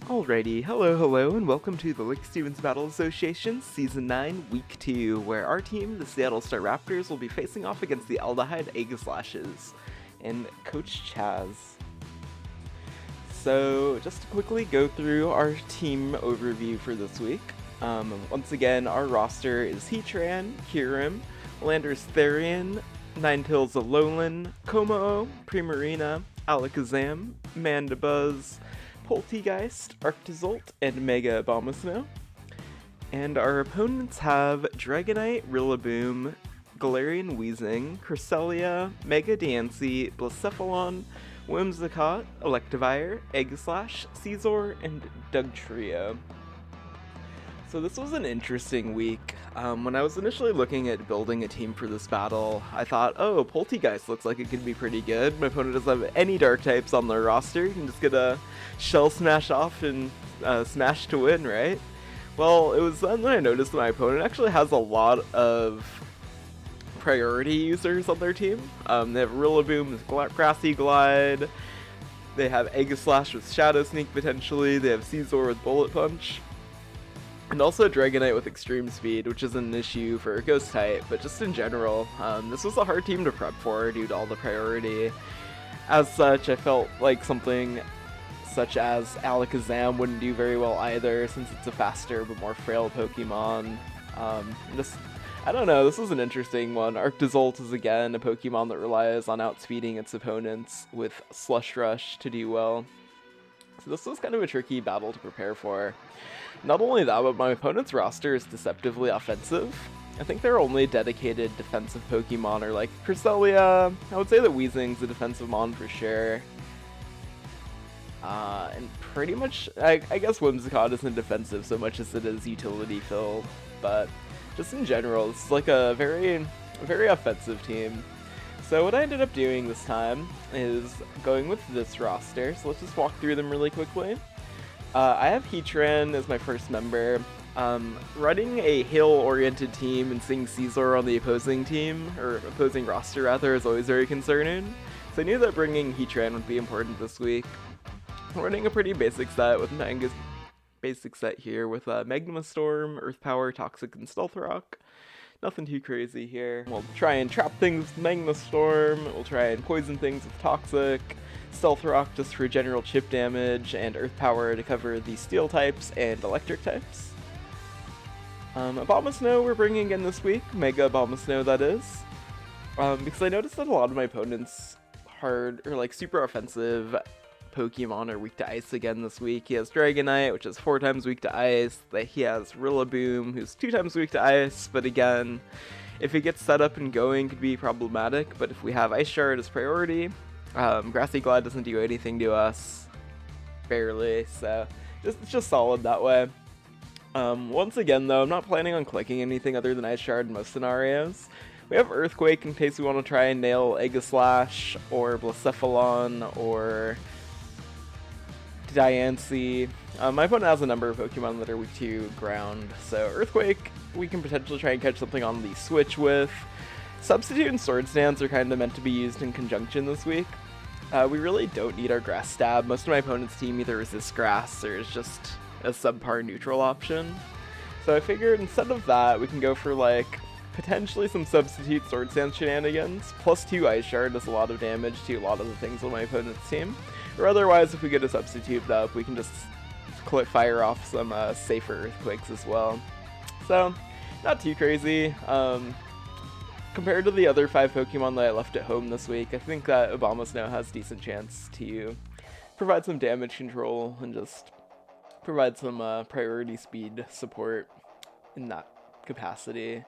Alrighty, hello, and welcome to the Lake Stevens Battle Association Season 9, Week 2, where our team, the Seattle Staraptors, will be facing off against the Aldehyde Aegislashes and Coach Chaz. So, just to quickly go through our team overview for this week. Once again, our roster is Heatran, Kyurem, Landorus Therian, Ninetales Alolan, Como, Primarina, Alakazam, Mandibuzz, Poltegeist, Arctozolt, and Mega Abomasnow. And our opponents have Dragonite, Rillaboom, Galarian Weezing, Cresselia, Mega Diancie, Blacephalon, Whimsicott, Electivire, Aegislash, Scizor, and Dugtrio. So this was an interesting week. When I was initially looking at building a team for this battle, I thought, oh, Poltegeist looks like it could be pretty good. My opponent doesn't have any dark types on their roster. You can just get a shell smash off and smash to win, right? Well, it was then that I noticed that my opponent actually has a lot of priority users on their team. They have Rillaboom with Grassy Glide. They have Aegislash with Shadow Sneak potentially. They have Scizor with Bullet Punch. And also Dragonite with Extreme Speed, which is an issue for Ghost type, but just in general, this was a hard team to prep for due to all the priority. As such, I felt like something such as Alakazam wouldn't do very well either, since it's a faster but more frail Pokemon. I don't know, this was an interesting one. Arctozolt is again a Pokemon that relies on outspeeding its opponents with Slush Rush to do well. So this was kind of a tricky battle to prepare for. Not only that, but my opponent's roster is deceptively offensive. I think their only dedicated defensive Pokemon are like Cresselia. I would say that Weezing's a defensive mon for sure. And pretty much, I guess Whimsicott isn't defensive so much as it is utility filled, but just in general, it's like a very offensive team. So what I ended up doing this time is going with this roster, so let's just walk through them really quickly. I have Heatran as my first member. Running a hill-oriented team and seeing Scizor on the opposing team, or opposing roster rather, is always very concerning. So I knew that bringing Heatran would be important this week. I'm running a pretty basic set with Magma Storm, Earth Power, Toxic, and Stealth Rock. Nothing too crazy here. We'll try and trap things with Magma Storm, we'll try and poison things with Toxic, Stealth Rock just for general chip damage, and Earth Power to cover the Steel types and Electric types. Abomasnow we're bringing in this week, Mega Abomasnow that is, because I noticed that a lot of my opponents' super offensive Pokemon are weak to Ice again this week. He has Dragonite, which is 4 times weak to Ice. He has Rillaboom, who's 2 times weak to Ice, but again, if it gets set up and going, could be problematic. But if we have Ice Shard as priority, Grassy Glide doesn't do anything to us, barely, so it's just solid that way. Once again, though, I'm not planning on clicking anything other than Ice Shard in most scenarios. We have Earthquake in case we want to try and nail Aegislash, or Blacephalon, or Diancie. My opponent has a number of Pokemon that are weak to ground, so Earthquake we can potentially try and catch something on the Switch with. Substitute and Swords Dance are kind of meant to be used in conjunction this week. We really don't need our Grass Stab. Most of my opponent's team either resists Grass or is just a subpar neutral option. So I figured instead of that, we can go for like potentially some Substitute Swords Dance shenanigans. +2 Ice Shard does a lot of damage to a lot of the things on my opponent's team. Or otherwise, if we get a Substitute up, we can just fire off some safer Earthquakes as well. So, not too crazy. Compared to the other 5 Pokemon that I left at home this week, I think that Abomasnow has decent chance to provide some damage control and just provide some priority speed support in that capacity.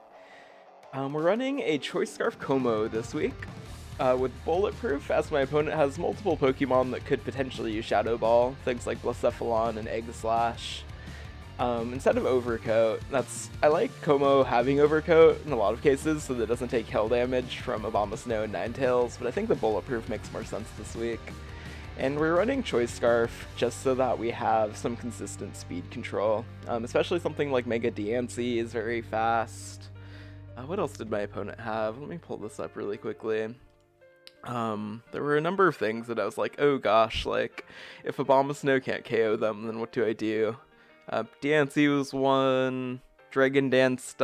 We're running a Choice Scarf Como this week. With Bulletproof, as my opponent has multiple Pokemon that could potentially use Shadow Ball, things like Blacephalon and Aegislash. Instead of Overcoat, I like Como having Overcoat in a lot of cases so that it doesn't take hell damage from Abomasnow and Ninetales, but I think the Bulletproof makes more sense this week. And we're running Choice Scarf just so that we have some consistent speed control, especially something like Mega Diancie is very fast. What else did my opponent have? Let me pull this up really quickly. There were a number of things that I was like, oh gosh, like, if Abomasnow can't KO them, then what do I do? Diancie was one, Dragon Danced,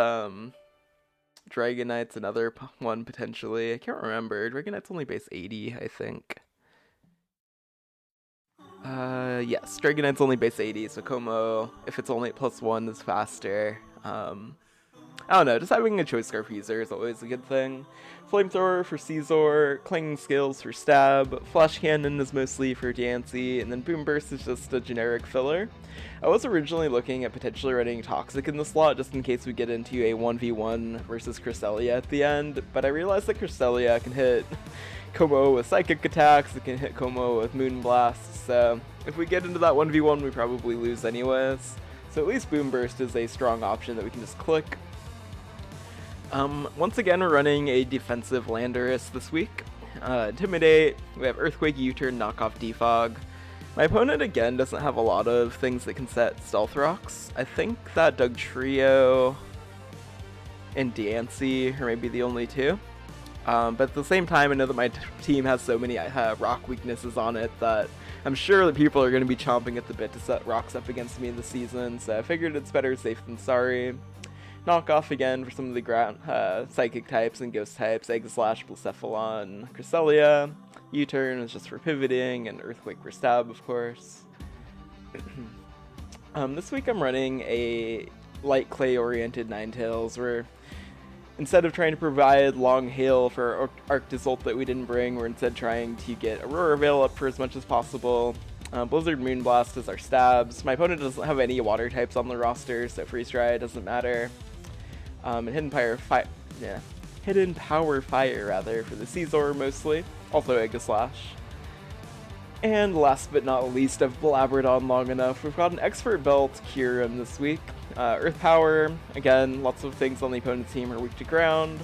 Dragonite's another one potentially. I can't remember. Dragonite's only base 80, I think. Yes, Dragonite's only base 80, so Como, if it's only +1, is faster. I don't know, just having a Choice Scarf user is always a good thing. Flamethrower for Scizor, Clanging Scales for Stab, Flash Cannon is mostly for Diancie, and then Boom Burst is just a generic filler. I was originally looking at potentially running Toxic in the slot just in case we get into a 1v1 versus Cresselia at the end, but I realized that Cresselia can hit Como with Psychic attacks, it can hit Como with Moonblast, so if we get into that 1v1 we probably lose anyways. So at least Boom Burst is a strong option that we can just click. Once again, we're running a defensive Landorus this week. Intimidate, we have Earthquake, U-Turn, Knock Off, Defog. My opponent, again, doesn't have a lot of things that can set Stealth Rocks. I think that Dugtrio and Diancie are maybe the only two. But at the same time, I know that my team has so many rock weaknesses on it that I'm sure that people are going to be chomping at the bit to set rocks up against me in the season, so I figured it's better safe than sorry. Knock off again for some of the ground psychic types and ghost types, Aegislash, Blacephalon, Cresselia. U-turn is just for pivoting, and Earthquake for stab, of course. This week I'm running a light clay-oriented Ninetales, where instead of trying to provide long hail for Arctis ult that we didn't bring, we're instead trying to get Aurora Veil up for as much as possible. Blizzard Moonblast is our stabs. My opponent doesn't have any water types on the roster, so Freeze Dry doesn't matter. And Hidden Power Fire for the Scizor mostly. Also Aegislash. And last but not least, I've blabbered on long enough. We've got an Expert Belt Kyurem this week. Earth Power, again, lots of things on the opponent's team are weak to ground.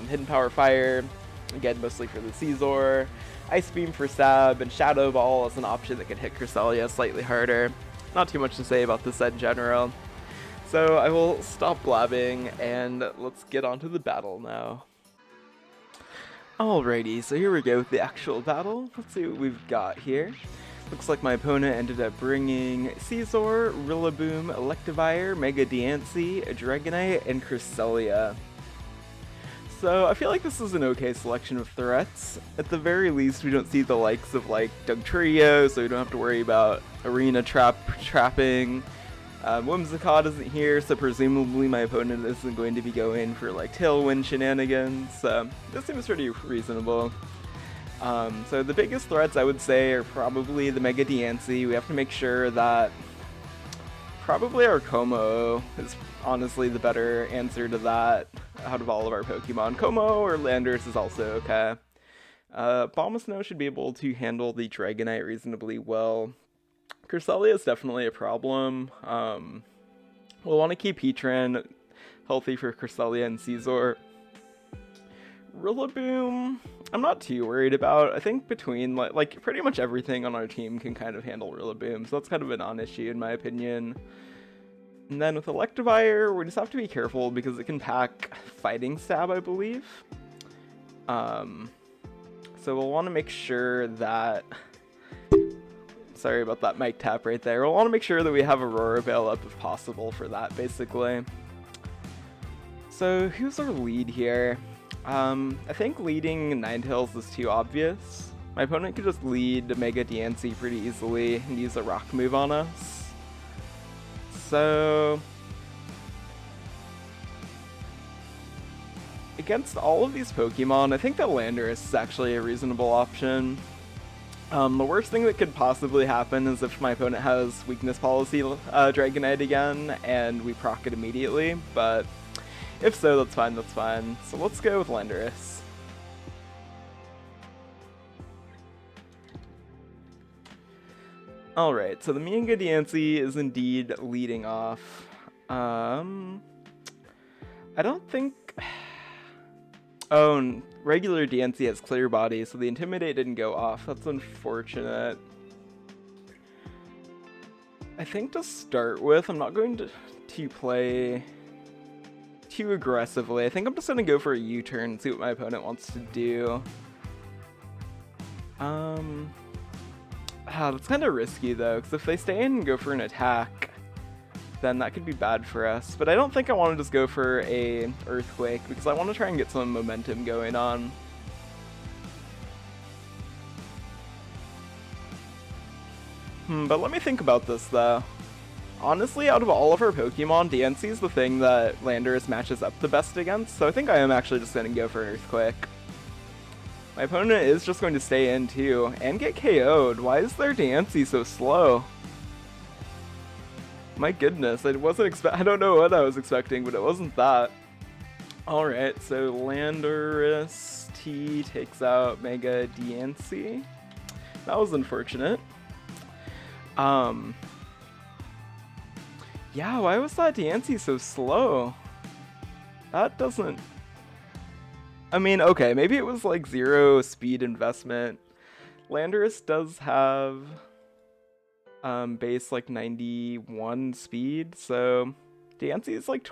Hidden Power Fire, again, mostly for the Scizor. Ice Beam for Stab, and Shadow Ball is an option that can hit Cresselia slightly harder. Not too much to say about this set in general. So I will stop blabbing, and let's get on to the battle now. Alrighty, so here we go with the actual battle. Let's see what we've got here. Looks like my opponent ended up bringing Scizor, Rillaboom, Electivire, Mega Diancie, Dragonite, and Cresselia. So I feel like this is an okay selection of threats. At the very least, we don't see the likes of like Dugtrio, so we don't have to worry about arena trapping. Whimsicott isn't here, so presumably my opponent isn't going to be going for like Tailwind shenanigans. This seems pretty reasonable. So the biggest threats I would say are probably the Mega Diancie. We have to make sure that probably our Como is honestly the better answer to that out of all of our Pokemon. Como or Landorus is also okay. Abomasnow should be able to handle the Dragonite reasonably well. Cresselia is definitely a problem. We'll want to keep Heatran healthy for Cresselia and Scizor. Rillaboom, I'm not too worried about. I think between like pretty much everything on our team can kind of handle Rillaboom, so that's kind of a non-issue in my opinion. And then with Electivire, we just have to be careful because it can pack Fighting Stab, I believe. So we'll want to make sure that... Sorry about that mic tap right there. We'll want to make sure that we have Aurora Veil up if possible for that, basically. So who's our lead here? I think leading Ninetales is too obvious. My opponent could just lead Mega Diancie pretty easily and use a rock move on us. So against all of these Pokemon, I think that Landorus is actually a reasonable option. The worst thing that could possibly happen is if my opponent has Weakness Policy Dragonite again and we proc it immediately, but if so, that's fine, that's fine. So let's go with Landorus. Alright, so the Mega Diancie is indeed leading off. I don't think... Oh, regular Diancie has Clear Body, so the Intimidate didn't go off. That's unfortunate. I think to start with, I'm not going to play too aggressively. I think I'm just going to go for a U-turn and see what my opponent wants to do. That's kind of risky though, because if they stay in and go for an attack, then that could be bad for us. But I don't think I want to just go for a Earthquake, because I want to try and get some momentum going on. But let me think about this though. Honestly, out of all of our Pokemon, DNC is the thing that Landorus matches up the best against, so I think I am actually just going to go for an Earthquake. My opponent is just going to stay in too, and get KO'd. Why is their DNC so slow? My goodness, I don't know what I was expecting, but it wasn't that. Alright, so Landorus T takes out Mega DNC. That was unfortunate. Yeah, why was that DNC so slow? That doesn't... I mean, okay, maybe it was like 0 speed investment. Landorus does have base like 91 speed, so DNC is like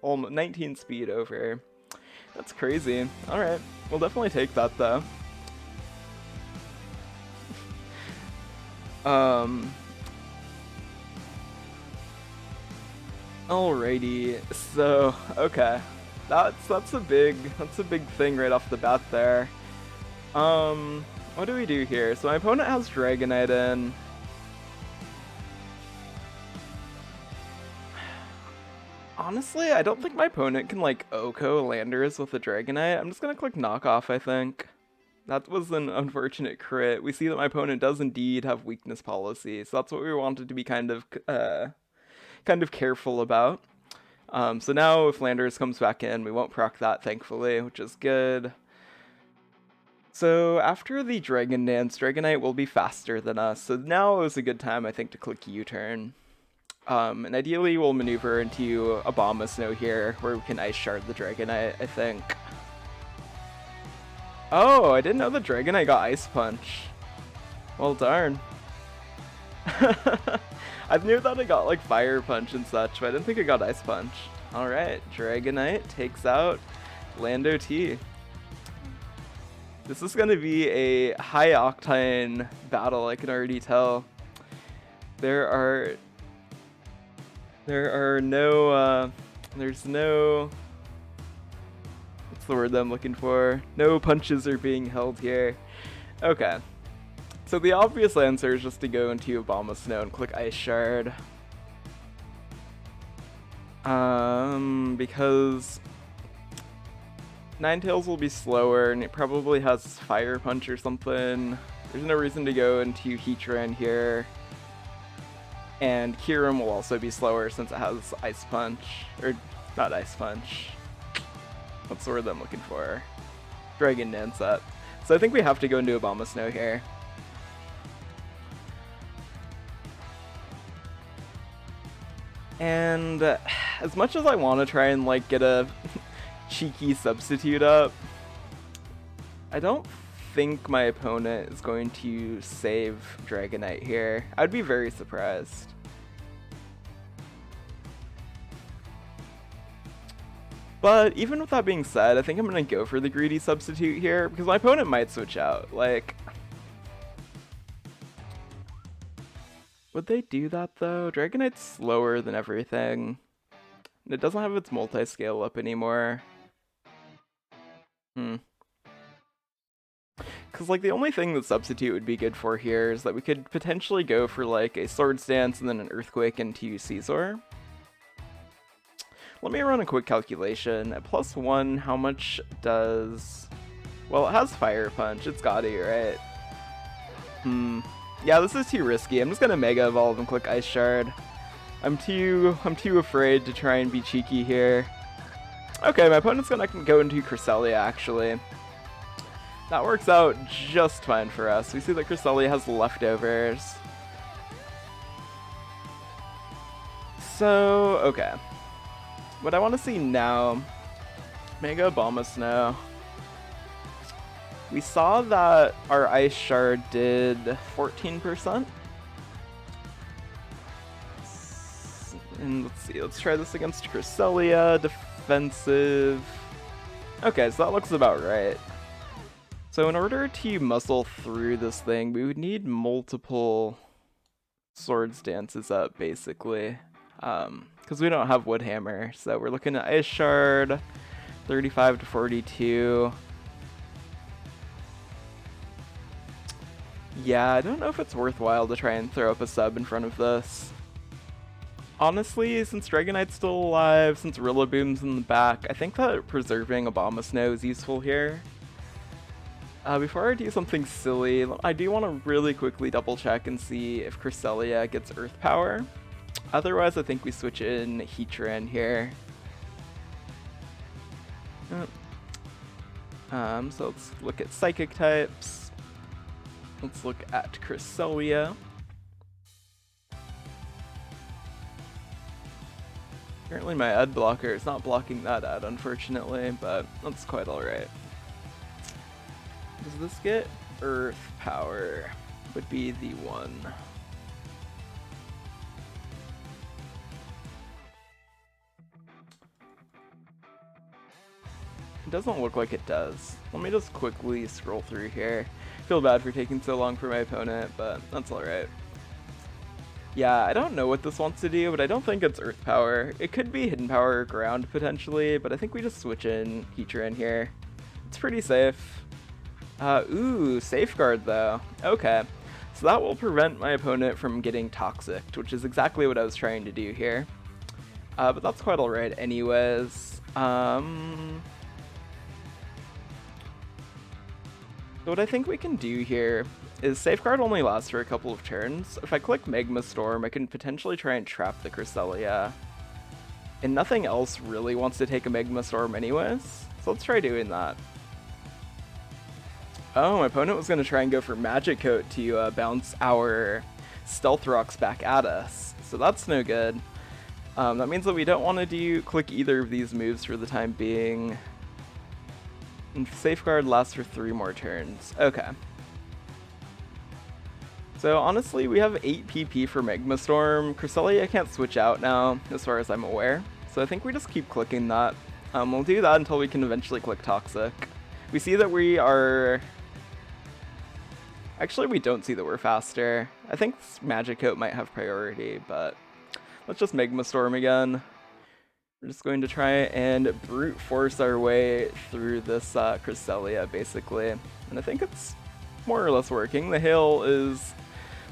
almost 19 speed over. That's crazy. Alright, we'll definitely take that though. Alrighty, so okay, that's a big thing right off the bat there. What do we do here? So my opponent has Dragonite in. Honestly, I don't think my opponent can like OHKO Landorus with a Dragonite. I'm just gonna click knockoff, I think. That was an unfortunate crit. We see that my opponent does indeed have weakness policy, so that's what we wanted to be kind of careful about. So now if Landorus comes back in, we won't proc that, thankfully, which is good. So after the Dragon Dance, Dragonite will be faster than us, so now is a good time, I think, to click U-turn. And ideally we'll maneuver into a Abomasnow here, where we can Ice Shard the Dragonite, I think. Oh, I didn't know the Dragonite got Ice Punch. Well, darn. I knew that it got like Fire Punch and such, but I didn't think it got Ice Punch. Alright, Dragonite takes out Lando T. This is going to be a high-octane battle, I can already tell. There's no, what's the word that I'm looking for? No punches are being held here. Okay. So the obvious answer is just to go into Abomasnow and click Ice Shard. Because Ninetales will be slower and it probably has Fire Punch or something. There's no reason to go into Heatran here. And Kyurem will also be slower since it has Ice Punch. Or, not Ice Punch. What's the word that I'm looking for? Dragon Dance up. So I think we have to go into Abomasnow here. And as much as I want to try and like get a cheeky substitute up, I don't think my opponent is going to save Dragonite here. I'd be very surprised. But even with that being said, I think I'm going to go for the greedy substitute here, because my opponent might switch out. Like, would they do that though? Dragonite's slower than everything. And it doesn't have its multi-scale up anymore. Because like the only thing that substitute would be good for here is that we could potentially go for like a Swords Dance and then an Earthquake into Scizor. Let me run a quick calculation. At +1, how much does... Well, it has Fire Punch. It's got it, right? Yeah, this is too risky. I'm just gonna Mega Evolve and click Ice Shard. I'm too afraid to try and be cheeky here. Okay, my opponent's gonna go into Cresselia, actually. That works out just fine for us. We see that Cresselia has leftovers. So, okay. What I want to see now, Mega Abomasnow. We saw that our Ice Shard did 14%. And let's see, let's try this against Cresselia, defensive. Okay, so that looks about right. So in order to muscle through this thing, we would need multiple swords dances up, basically. Because we don't have wood hammer, so we're looking at ice shard, 35 to 42. Yeah, I don't know if it's worthwhile to try and throw up a sub in front of this. Honestly, since Dragonite's still alive, since Rillaboom's in the back, I think that preserving Abomasnow is useful here. Before I do something silly, I do want to really quickly double check and see if Cresselia gets Earth Power. Otherwise, I think we switch in Heatran here. So let's look at Psychic types. Let's look at Cresselia. Apparently my ad blocker is not blocking that ad, unfortunately, but that's quite alright. Does this get Earth Power? Would be the one. It doesn't look like it does. Let me just quickly scroll through here. Feel bad for taking so long for my opponent, but that's alright. Yeah, I don't know what this wants to do, but I don't think it's Earth Power. It could be Hidden Power or Ground, potentially, but I think we just switch in Heatran here. It's pretty safe. Ooh, Safeguard, though. Okay. So that will prevent my opponent from getting Toxic, which is exactly what I was trying to do here. But that's quite alright anyways. So what I think we can do here is Safeguard only lasts for a couple of turns. If I click Magma Storm, I can potentially try and trap the Cresselia. And nothing else really wants to take a Magma Storm anyways, so let's try doing that. Oh, my opponent was going to try and go for Magic Coat to bounce our Stealth Rocks back at us, so that's no good. That means that we don't want to click either of these moves for the time being. And Safeguard lasts for 3 more turns. Okay. So honestly, we have 8 PP for Magma Storm. Cresselia can't switch out now, as far as I'm aware. So I think we just keep clicking that. We'll do that until we can eventually click Toxic. We see that we are... Actually, we don't see that we're faster. I think Magic Coat might have priority, but let's just Magma Storm again. We're just going to try and brute force our way through this Cresselia, basically. And I think it's more or less working. The Hail is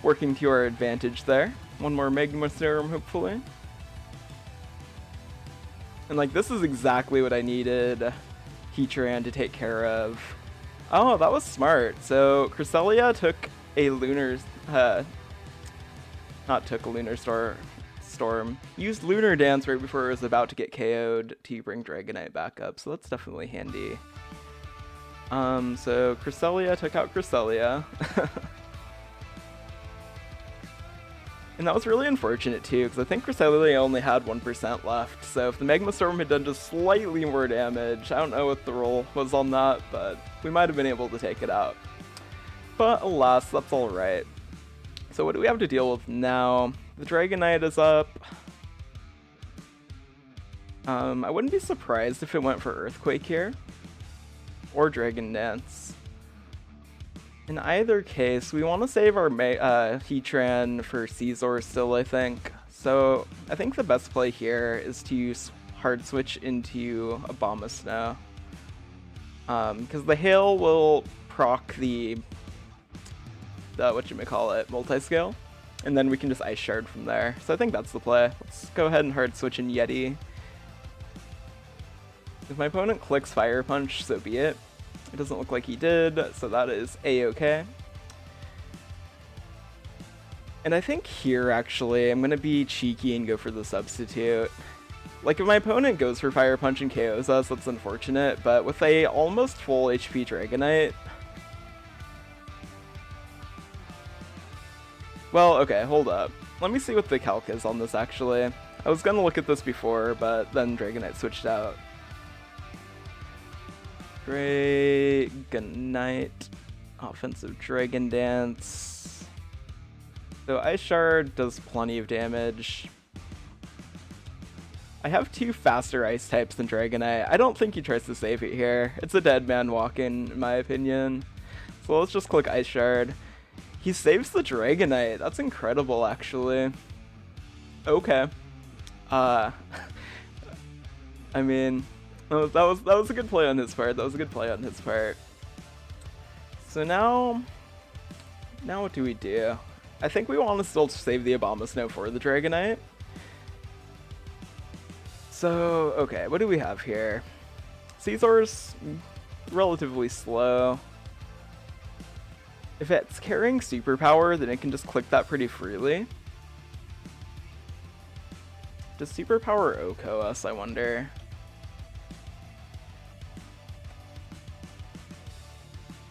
working to our advantage there. One more Magma Storm, hopefully. And like, this is exactly what I needed Heatran to take care of. Oh, that was smart. So Cresselia took a Lunar... not took a Lunar Storm. Used Lunar Dance right before it was about to get KO'd to bring Dragonite back up, so that's definitely handy. So Cresselia took out Cresselia. And that was really unfortunate too, because I think Cresselia only had 1% left, so if the Magma Storm had done just slightly more damage, I don't know what the roll was on that, but we might have been able to take it out. But alas, that's alright. So what do we have to deal with now? The Dragonite is up. I wouldn't be surprised if it went for Earthquake here. Or Dragon Dance. In either case, we want to save our Heatran for Scizor still, I think. So I think the best play here is to use Hard Switch into Abomasnow. Because the Hail will proc the multi-scale. And then we can just Ice Shard from there. So I think that's the play. Let's go ahead and Hard Switch in Yeti. If my opponent clicks Fire Punch, so be it. It doesn't look like he did, so that is A-okay. And I think here, actually, I'm going to be cheeky and go for the substitute. Like, if my opponent goes for Fire Punch and KOs us, that's unfortunate, but with a almost full HP Dragonite... Well, okay, hold up. Let me see what the calc is on this, actually. I was going to look at this before, but then Dragonite switched out. Dragonite, offensive Dragon Dance. So Ice Shard does plenty of damage. I have two faster ice types than Dragonite. I don't think he tries to save it here. It's a dead man walking, in my opinion. So let's just click Ice Shard. He saves the Dragonite. That's incredible, actually. Okay. I mean, that was a good play on his part. That was a good play on his part. So now what do we do? I think we want to still save the Abomasnow for the Dragonite. So, okay, what do we have here? Scizor's relatively slow. If it's carrying Superpower, then it can just click that pretty freely. Does Superpower OHKO us, I wonder?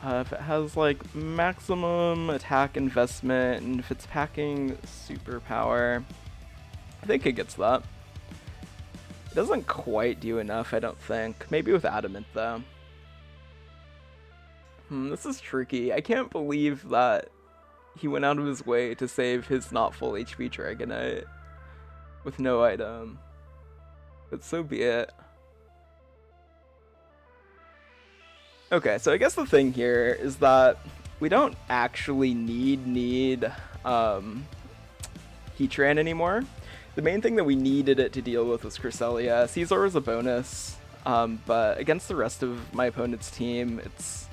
If it has like maximum attack investment, and if it's packing Superpower, I think it gets that. It doesn't quite do enough, I don't think. Maybe with Adamant, though. This is tricky. I can't believe that he went out of his way to save his not full HP Dragonite with no item. But so be it. Okay, so I guess the thing here is that we don't actually need Heatran anymore. The main thing that we needed it to deal with was Cresselia. Scizor was a bonus, but against the rest of my opponent's team, it's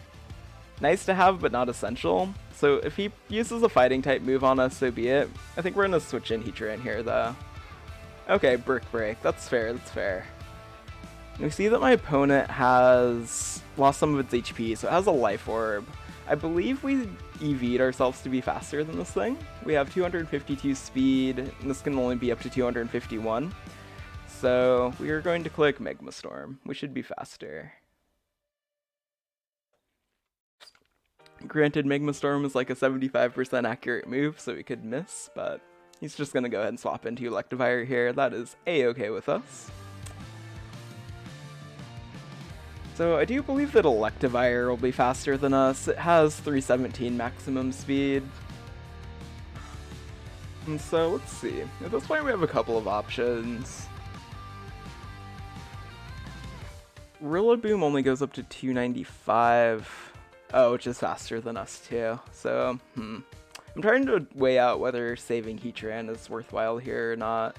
nice to have, but not essential. So if he uses a fighting type move on us, so be it. I think we're going to switch in Heatran here, though. Okay, Brick Break. That's fair, that's fair. And we see that my opponent has lost some of its HP, so it has a Life Orb. I believe we EV'd ourselves to be faster than this thing. We have 252 speed, and this can only be up to 251. So we are going to click Magma Storm. We should be faster. Granted, Magma Storm is like a 75% accurate move, so we could miss, but he's just going to go ahead and swap into Electivire here. That is A-okay with us. So I do believe that Electivire will be faster than us. It has 317 maximum speed. And so let's see. At this point we have a couple of options. Rillaboom only goes up to 295. Oh, which is faster than us too. So, I'm trying to weigh out whether saving Heatran is worthwhile here or not.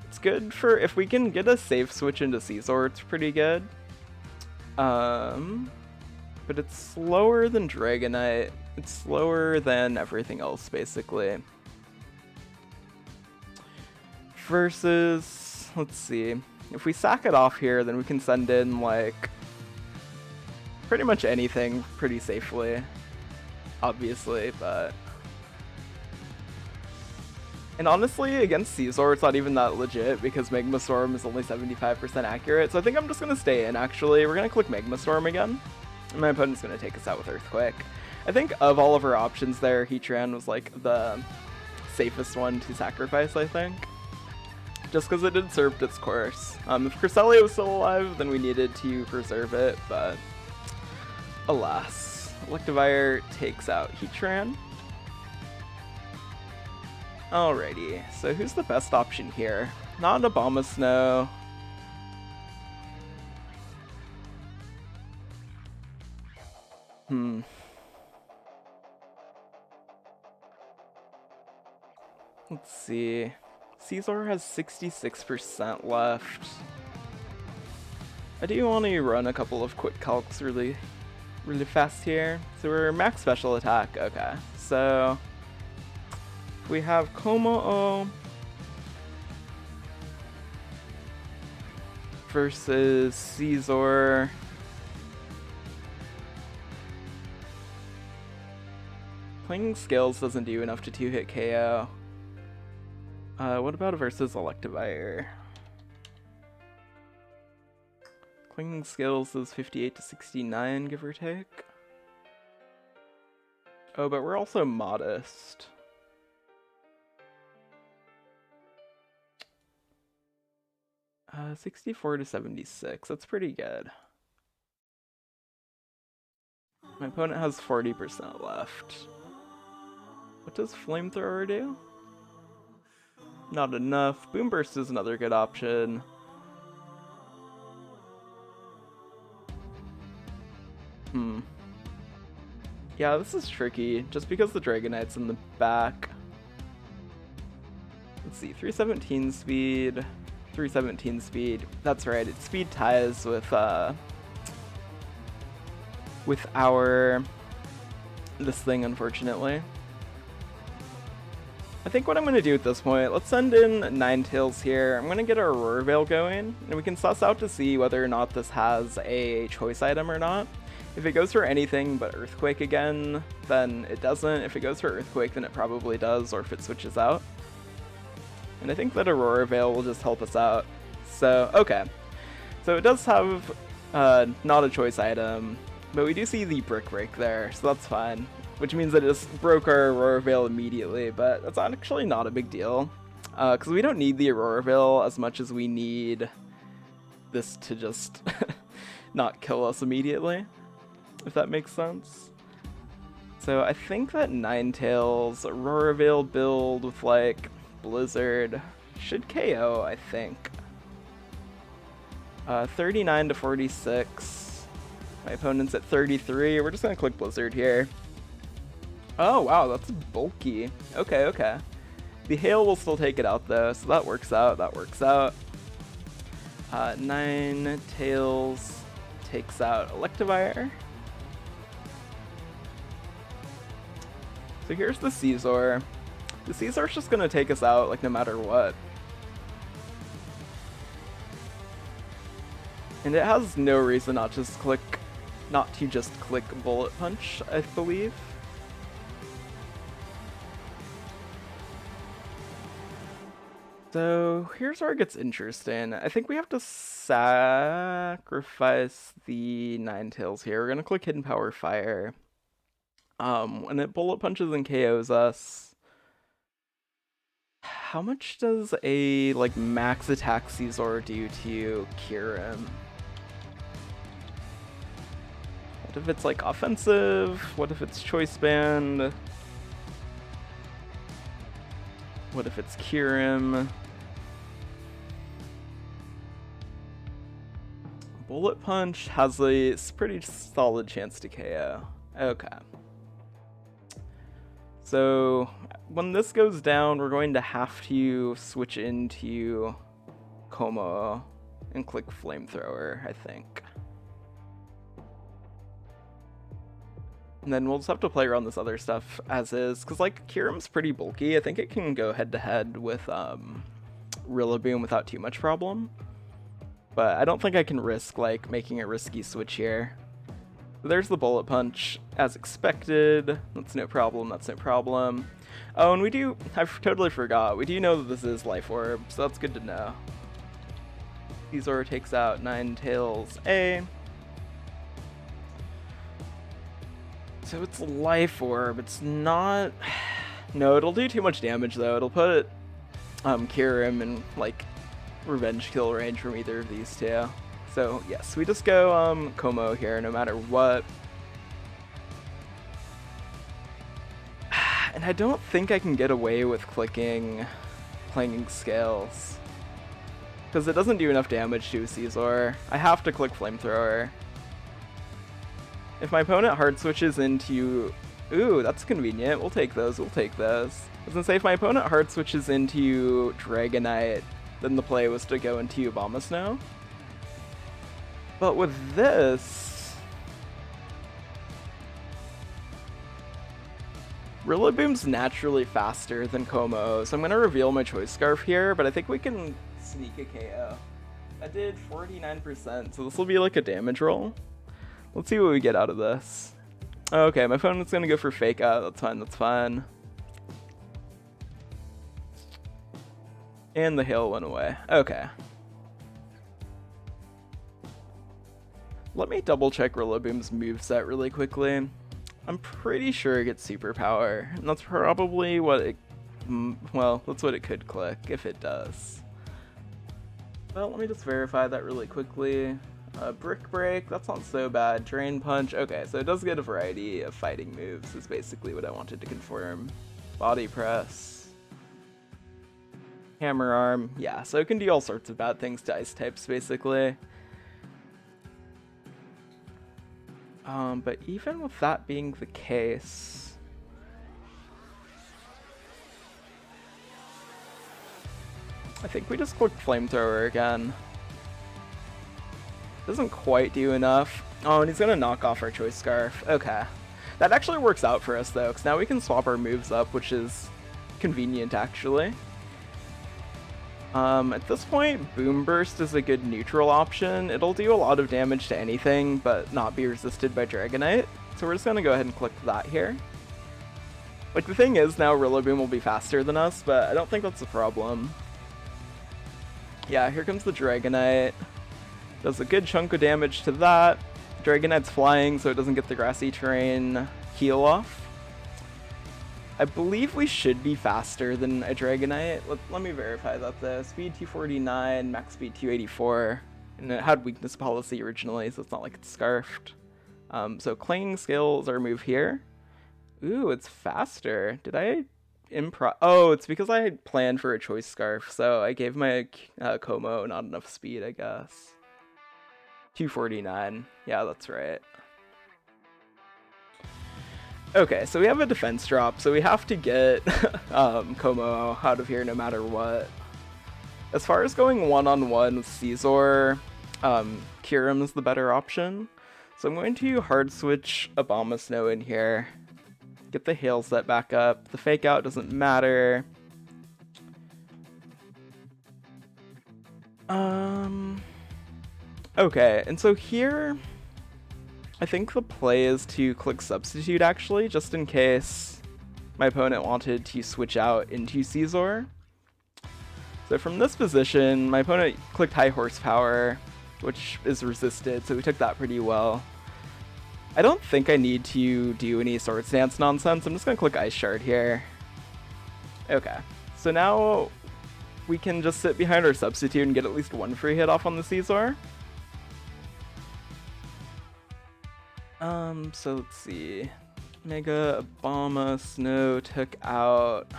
It's good for, if we can get a safe switch into Scizor, it's pretty good. But it's slower than Dragonite. It's slower than everything else, basically. Versus, let's see. If we sack it off here, then we can send in, like, pretty much anything pretty safely. Obviously, but... And honestly, against Scizor, it's not even that legit because Magma Storm is only 75% accurate. So I think I'm just going to stay in, actually. We're going to click Magma Storm again. And my opponent's going to take us out with Earthquake. I think of all of our options there, Heatran was like the safest one to sacrifice, I think. Just because it had served its course. If Cresselia was still alive, then we needed to preserve it, but alas. Electivire takes out Heatran. Alrighty, so who's the best option here? Not Abomasnow. Let's see. Scizor has 66% left. I do want to run a couple of quick calcs really fast here. So we're max special attack. Okay, so we have Como versus Scizor. Clinging Scales doesn't do enough to 2-hit KO. What about versus Electivire? Clinging Scales is 58 to 69, give or take. Oh, but we're also modest. 64 to 76, that's pretty good. My opponent has 40% left. What does Flamethrower do? Not enough. Boom Burst is another good option. Yeah, this is tricky, just because the Dragonite's in the back. Let's see, 317 speed, 317 speed. That's right, it speed ties with this thing, unfortunately. I think what I'm going to do at this point, let's send in Ninetales here. I'm going to get our Aurora Veil going, and we can suss out to see whether or not this has a choice item or not. If it goes for anything but Earthquake again, then it doesn't. If it goes for Earthquake, then it probably does, or if it switches out. And I think that Aurora Veil will just help us out. So, okay. So it does have not a choice item, but we do see the Brick Break there, so that's fine. Which means that it just broke our Aurora Veil immediately, but that's actually not a big deal. Because we don't need the Aurora Veil as much as we need this to just not kill us immediately, if that makes sense. So I think that Ninetales, Aurora Veil build with like Blizzard should KO, I think. 39 to 46. My opponent's at 33. We're just gonna click Blizzard here. Oh was that's bulky. Okay, okay. The Hail will still take it out though, so that works out, that works out. Ninetales takes out Electivire. So here's the Scizor. The Scizor's just gonna take us out like no matter what. And it has no reason not to just click Bullet Punch, I believe. So here's where it gets interesting. I think we have to sacrifice the Ninetales here. We're gonna click Hidden Power Fire. When it Bullet Punches and KOs us, how much does a like max attack Scizor do to Kyurem? What if it's like offensive? What if it's choice band? What if it's Kyurem? Bullet Punch has a pretty solid chance to KO. Okay. So when this goes down, we're going to have to switch into Como and click Flamethrower, I think. And then we'll just have to play around this other stuff as is, because like Kyurem's pretty bulky. I think it can go head to head with Rillaboom without too much problem. But I don't think I can risk like making a risky switch here. There's the Bullet Punch, as expected. That's no problem, that's no problem. Oh, and I totally forgot, we do know that this is Life Orb, so that's good to know. Scizor takes out Ninetales A. So it's Life Orb, it's not... No, it'll do too much damage though. It'll put Kyurem in like revenge kill range from either of these two. So yes, we just go Como here no matter what. And I don't think I can get away with clicking Clanging Scales, because it doesn't do enough damage to Scizor. I have to click Flamethrower. If my opponent hard switches into... Ooh, that's convenient. We'll take those, we'll take those. I was gonna say, if my opponent hard switches into Dragonite, then the play was to go into Abomasnow. But with this... Rillaboom's naturally faster than Como, so I'm gonna reveal my Choice Scarf here, but I think we can sneak a KO. I did 49%, so this will be like a damage roll. Let's see what we get out of this. Okay, my opponent's gonna go for Fake Out. That's fine, that's fine. And the Hail went away. Okay. Let me double check Rillaboom's moveset really quickly. I'm pretty sure it gets Superpower, and that's probably what it... Well, that's what it could click, if it does. Well, let me just verify that really quickly. Brick Break, that's not so bad. Drain Punch, okay, so it does get a variety of fighting moves, is basically what I wanted to confirm. Body Press. Hammer Arm, yeah, so it can do all sorts of bad things to ice types, basically. But even with that being the case... I think we just click Flamethrower again. Doesn't quite do enough. Oh, and he's gonna knock off our Choice Scarf. Okay. That actually works out for us, though, because now we can swap our moves up, which is convenient, actually. At this point, Boom Burst is a good neutral option. It'll do a lot of damage to anything, but not be resisted by Dragonite. So we're just gonna go ahead and click that here. Like, the thing is, now Rillaboom will be faster than us, but I don't think that's a problem. Yeah, here comes the Dragonite. Does a good chunk of damage to that. Dragonite's flying, so it doesn't get the grassy terrain heal off. I believe we should be faster than a Dragonite. Let me verify that though. Speed 249, max speed 284. And it had weakness policy originally, so it's not like it's scarfed. So Clanging Scale is our move here. Ooh, it's faster. Did I Oh, it's because I had planned for a Choice Scarf, so I gave my Como not enough speed, I guess. 249. Yeah, that's right. Okay, so we have a defense drop, so we have to get Como out of here no matter what. As far as going one-on-one with Scizor, Kyurem is the better option. So I'm going to hard switch Abomasnow in here. Get the Hail set back up. The Fake Out doesn't matter. Okay, and so here... I think the play is to click Substitute, actually, just in case my opponent wanted to switch out into Scizor. So from this position, my opponent clicked High Horsepower, which is resisted, so we took that pretty well. I don't think I need to do any Swords Dance nonsense. I'm just going to click Ice Shard here. Okay, so now we can just sit behind our Substitute and get at least one free hit off on the Scizor. So let's see. Mega Abomasnow took out...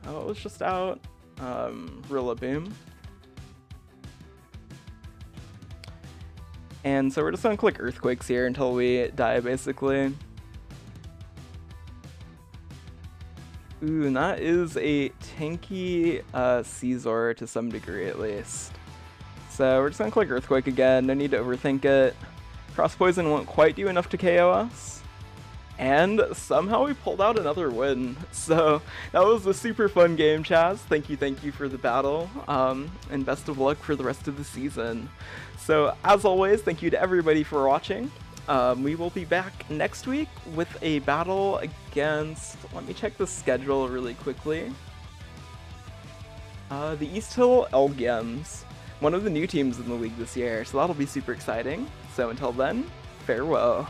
Oh, it was just out. Rillaboom. And so we're just gonna click Earthquakes here until we die, basically. Ooh, and that is a tanky Scizor to some degree, at least. So we're just gonna click Earthquake again. No need to overthink it. Cross Poison won't quite do enough to KO us. And somehow we pulled out another win. So that was a super fun game, Chaz. Thank you for the battle. And best of luck for the rest of the season. So as always, thank you to everybody for watching. We will be back next week with a battle against... Let me check the schedule really quickly. The East Hill Elgems. One of the new teams in the league this year, so that'll be super exciting. So until then, farewell.